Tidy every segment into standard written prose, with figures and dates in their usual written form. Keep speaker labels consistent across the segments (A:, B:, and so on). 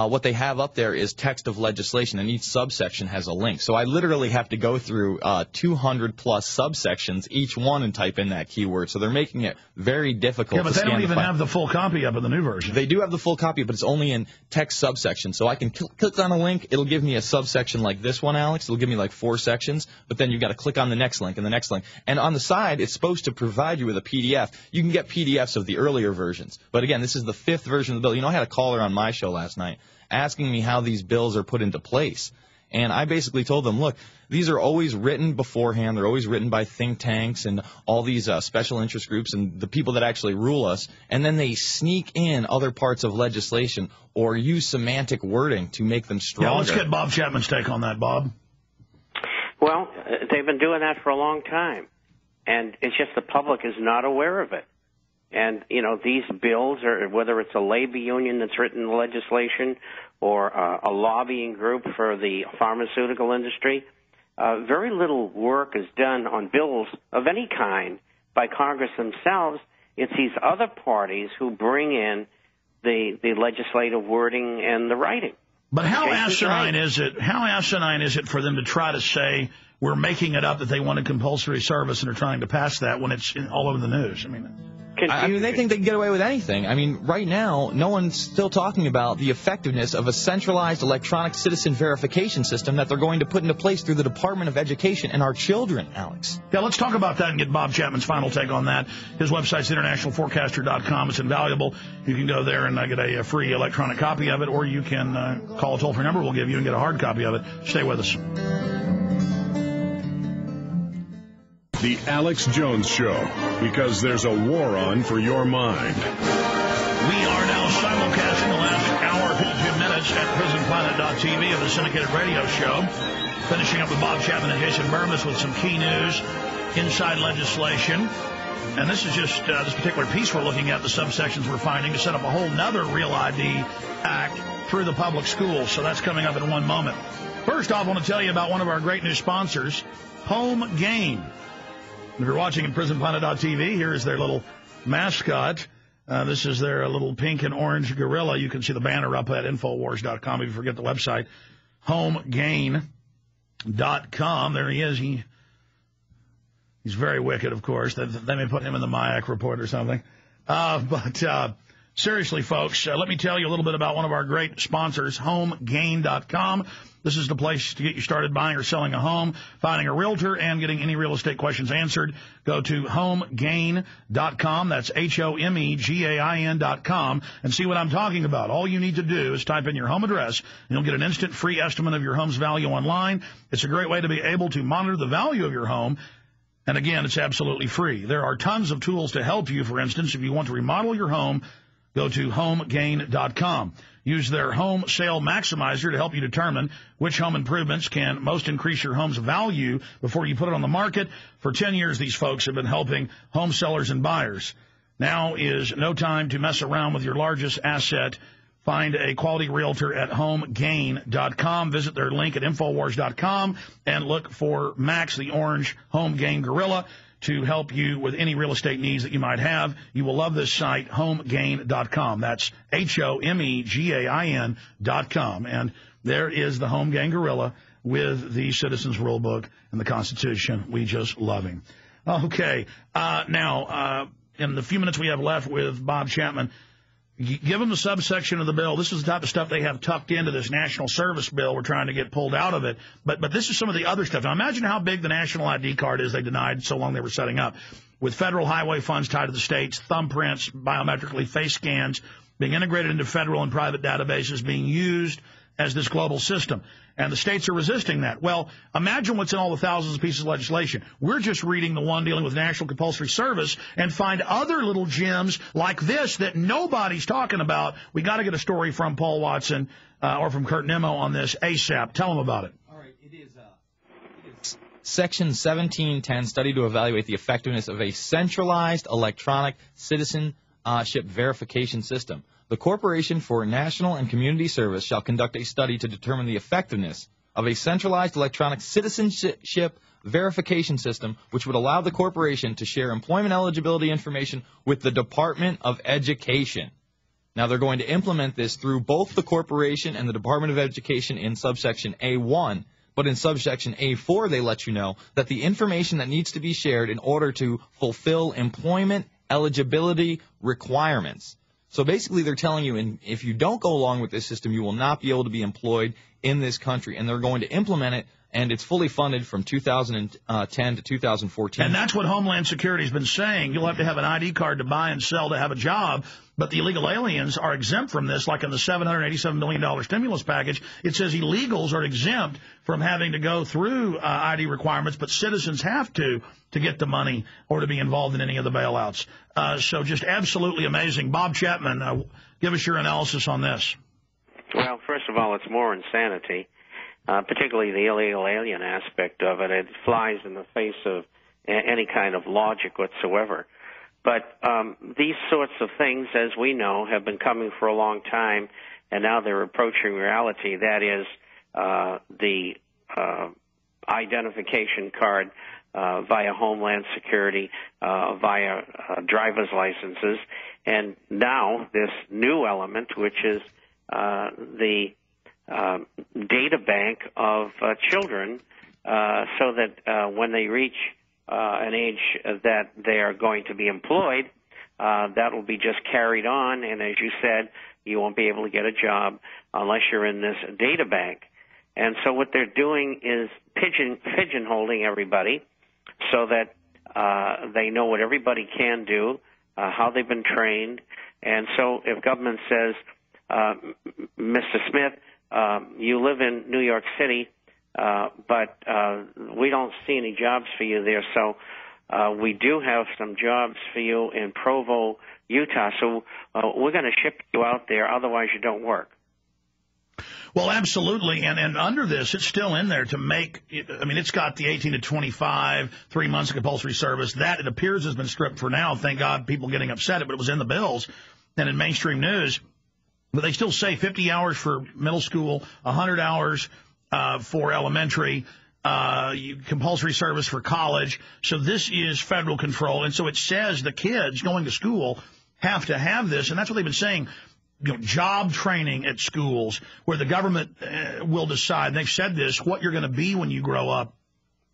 A: what they have up there is text of legislation, and each subsection has a link. So I literally have to go through 200-plus subsections, each one, and type in that keyword. So they're making it very difficult to scan.
B: Yeah, but they don't even have the full copy up in the new version.
A: They do have the full copy, but it's only in text subsection. So I can click on a link. It'll give me a subsection like this one, Alex. It'll give me like 4 sections, but then you've got to click on the next link and the next link. And on the side, it's supposed to provide you with a PDF. You can get PDFs of the earlier versions. But again, this is the 5th version of the bill. You know, I had a caller on my show last night asking me how these bills are put into place. And I basically told them, look, these are always written beforehand. They're always written by think tanks and all these special interest groups and the people that actually rule us. And then they sneak in other parts of legislation or use semantic wording to make them stronger.
B: Yeah, let's get Bob Chapman's take on that, Bob.
C: Well, they've been doing that for a long time. And it's just the public is not aware of it. And, you know, these bills, or whether it's a labor union that's written the legislation or a lobbying group for the pharmaceutical industry, very little work is done on bills of any kind by Congress themselves. It's these other parties who bring in the legislative wording and the writing.
B: But how asinine is it? How asinine is it for them to try to say we're making it up that they want a compulsory service and are trying to pass that when it's all over the news?
A: I mean, they think they can get away with anything. I mean, right now, no one's still talking about the effectiveness of a centralized electronic citizen verification system that they're going to put into place through the Department of Education and our children, Alex.
B: Yeah, let's talk about that and get Bob Chapman's final take on that. His website's internationalforecaster.com. It's invaluable. You can go there and get a free electronic copy of it, or you can call a toll-free number we'll give you and get a hard copy of it. Stay with us.
D: The Alex Jones Show, because there's a war on for your mind.
B: We are now simulcasting the last hour, 52 minutes at PrisonPlanet.tv of the syndicated radio show. Finishing up with Bob Chapman and Jason Burmis with some key news inside legislation. And this is just this particular piece we're looking at, the subsections we're finding, to set up a whole nother Real ID Act through the public schools. So that's coming up in one moment. First off, I want to tell you about one of our great new sponsors, Home Gain. If you're watching at PrisonPlanet.tv, here is their little mascot. This is their little pink and orange gorilla. You can see the banner up at Infowars.com if you forget the website. HomeGain.com. There he is. He's very wicked, of course. They may put him in the MIAC report or something. But seriously, folks, let me tell you a little bit about one of our great sponsors, HomeGain.com. This is the place to get you started buying or selling a home, finding a realtor, and getting any real estate questions answered. Go to HomeGain.com. That's HomeGain.com, and see what I'm talking about. All you need to do is type in your home address, and you'll get an instant free estimate of your home's value online. It's a great way to be able to monitor the value of your home. And again, it's absolutely free. There are tons of tools to help you. For instance, if you want to remodel your home, go to HomeGain.com. Use their home sale maximizer to help you determine which home improvements can most increase your home's value before you put it on the market. For 10 years, these folks have been helping home sellers and buyers. Now is no time to mess around with your largest asset. Find a quality realtor at HomeGain.com. Visit their link at Infowars.com and look for Max, the orange Home Gain Gorilla, to help you with any real estate needs that you might have. You will love this site, HomeGain.com. That's HomeGain.com. And there is the Home Gain Gorilla with the Citizens Rule Book and the Constitution. We just love him. Okay. Now, in the few minutes we have left with Bob Chapman, give them the subsection of the bill. This is the type of stuff they have tucked into this national service bill. We're trying to get pulled out of it. But this is some of the other stuff. Now, imagine how big the national ID card is they denied so long they were setting up. With federal highway funds tied to the states, thumbprints, biometrically face scans, being integrated into federal and private databases, being used as this global system. And the states are resisting that. Well, imagine what's in all the thousands of pieces of legislation. We're just reading the one dealing with national compulsory service and find other little gems like this that nobody's talking about. We got to get a story from Paul Watson or from Kurt Nimmo on this ASAP. Tell them about it.
A: All right. It is Section 1710, study to evaluate the effectiveness of a centralized electronic citizenship verification system. The Corporation for National and Community Service shall conduct a study to determine the effectiveness of a centralized electronic citizenship verification system, which would allow the corporation to share employment eligibility information with the Department of Education. Now, they're going to implement this through both the corporation and the Department of Education in subsection A1, but in subsection A4, they let you know that the information that needs to be shared in order to fulfill employment eligibility requirements. So basically, they're telling you if you don't go along with this system, you will not be able to be employed in this country, and they're going to implement it, and it's fully funded from 2010 to 2014.
B: And that's what Homeland Security has been saying. You'll have to have an ID card to buy and sell to have a job, but the illegal aliens are exempt from this, like in the $787 million stimulus package. It says illegals are exempt from having to go through ID requirements, but citizens have to get the money or to be involved in any of the bailouts. So just absolutely amazing. Bob Chapman, give us your analysis on this.
C: Well, first of all, it's more insanity. Particularly the illegal alien aspect of it. It flies in the face of any kind of logic whatsoever. But these sorts of things, as we know, have been coming for a long time, and now they're approaching reality. That is the identification card via Homeland Security, via driver's licenses, and now this new element, which is the data bank of children, so that when they reach an age that they are going to be employed, that will be just carried on, and as you said, you won't be able to get a job unless you're in this data bank. And so what they're doing is pigeonholing everybody so that they know what everybody can do, how they've been trained. And so if government says, Mr. Smith, you live in New York City, but we don't see any jobs for you there, so we do have some jobs for you in Provo, Utah, so we're going to ship you out there, otherwise you don't work.
B: Well, absolutely, and under this, it's still in there to make, I mean, it's got the 18 to 25, 3 months of compulsory service. That, it appears, has been stripped for now. Thank God people getting upset, but it was in the bills and in mainstream news. But they still say 50 hours for middle school, 100 hours for elementary, compulsory service for college. So this is federal control. And so it says the kids going to school have to have this. And that's what they've been saying. You know, job training at schools where the government will decide. They've said this, what you're going to be when you grow up.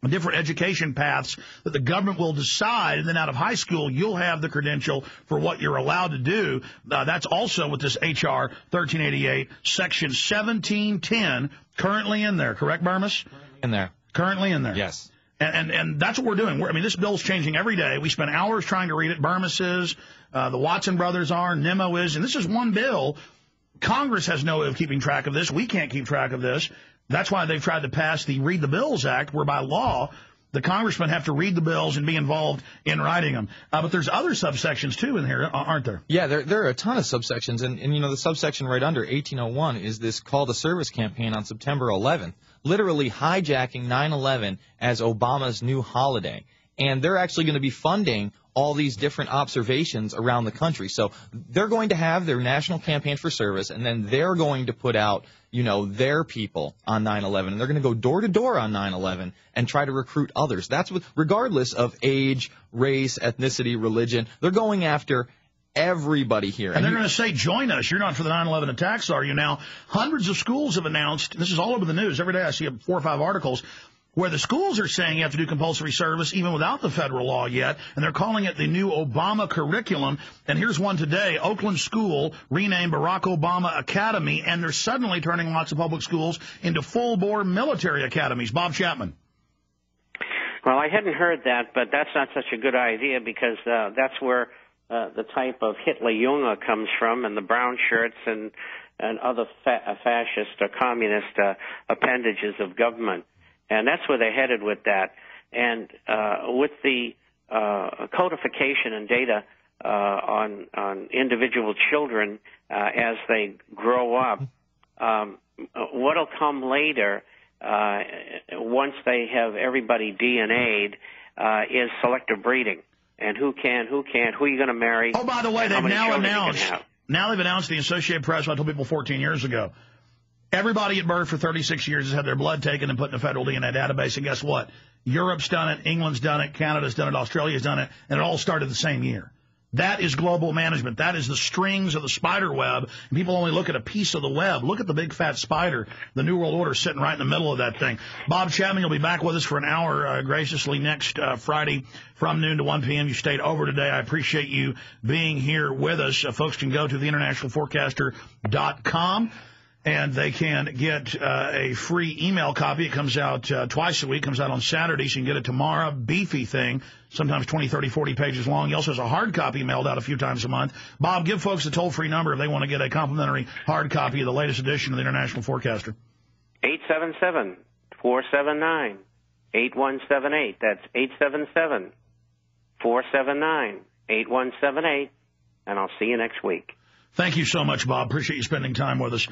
B: Different education paths that the government will decide, and then out of high school, you'll have the credential for what you're allowed to do. That's also with this H.R. 1388, Section 1710, currently in there. Correct, Burmis?
A: In there.
B: Currently in there.
A: Yes.
B: And that's what we're doing. I mean, this bill's changing every day. We spend hours trying to read it. Burmis is, the Watson brothers are, Nemo is, and this is one bill. Congress has no way of keeping track of this. We can't keep track of this. That's why they've tried to pass the Read the Bills Act, where by law, the congressmen have to read the bills and be involved in writing them. But there's other subsections, too, in here, aren't there?
A: Yeah, there are a ton of subsections. And, you know, the subsection right under 1801 is this call to service campaign on September 11th, literally hijacking 9/11 as Obama's new holiday. And they're actually going to be funding all these different observations around the country. So they're going to have their national campaign for service, and then they're going to put out, you know, their people on 9/11, and they're going to go door to door on 9/11 and try to recruit others. That's what, regardless of age, race, ethnicity, religion, they're going after everybody here.
B: And they're going to say, join us. You're not for the 9/11 attacks, are you? Now, hundreds of schools have announced, this is all over the news. Every day I see 4 or 5 articles where the schools are saying you have to do compulsory service even without the federal law yet, and they're calling it the new Obama curriculum. And here's one today, Oakland School renamed Barack Obama Academy, and they're suddenly turning lots of public schools into full-bore military academies. Bob Chapman.
C: Well, I hadn't heard that, but that's not such a good idea because that's where the type of Hitler-Junge comes from, and the brown shirts and other fascist or communist appendages of government. And that's where they're headed with that. And with the codification and data on individual children as they grow up, what'll come later once they have everybody DNA'd is selective breeding. And who can't, who are you going to marry?
B: Oh, by the way, they've now announced the Associated Press, I told people 14 years ago, everybody at birth for 36 years has had their blood taken and put in a federal DNA database, and guess what? Europe's done it, England's done it, Canada's done it, Australia's done it, and it all started the same year. That is global management. That is the strings of the spider web. And people only look at a piece of the web. Look at the big fat spider. The New World Order sitting right in the middle of that thing. Bob Chapman will be back with us for an hour graciously next Friday from noon to 1 p.m. You stayed over today. I appreciate you being here with us. Folks can go to theinternationalforecaster.com. And they can get a free email copy. It comes out twice a week. Comes out on Saturdays. You can get it tomorrow. Beefy thing, sometimes 20, 30, 40 pages long. He also has a hard copy mailed out a few times a month. Bob, give folks a toll-free number if they want to get a complimentary hard copy of the latest edition of the International Forecaster.
C: 877-479-8178. That's 877-479-8178. And I'll see you next week.
B: Thank you so much, Bob. Appreciate you spending time with us.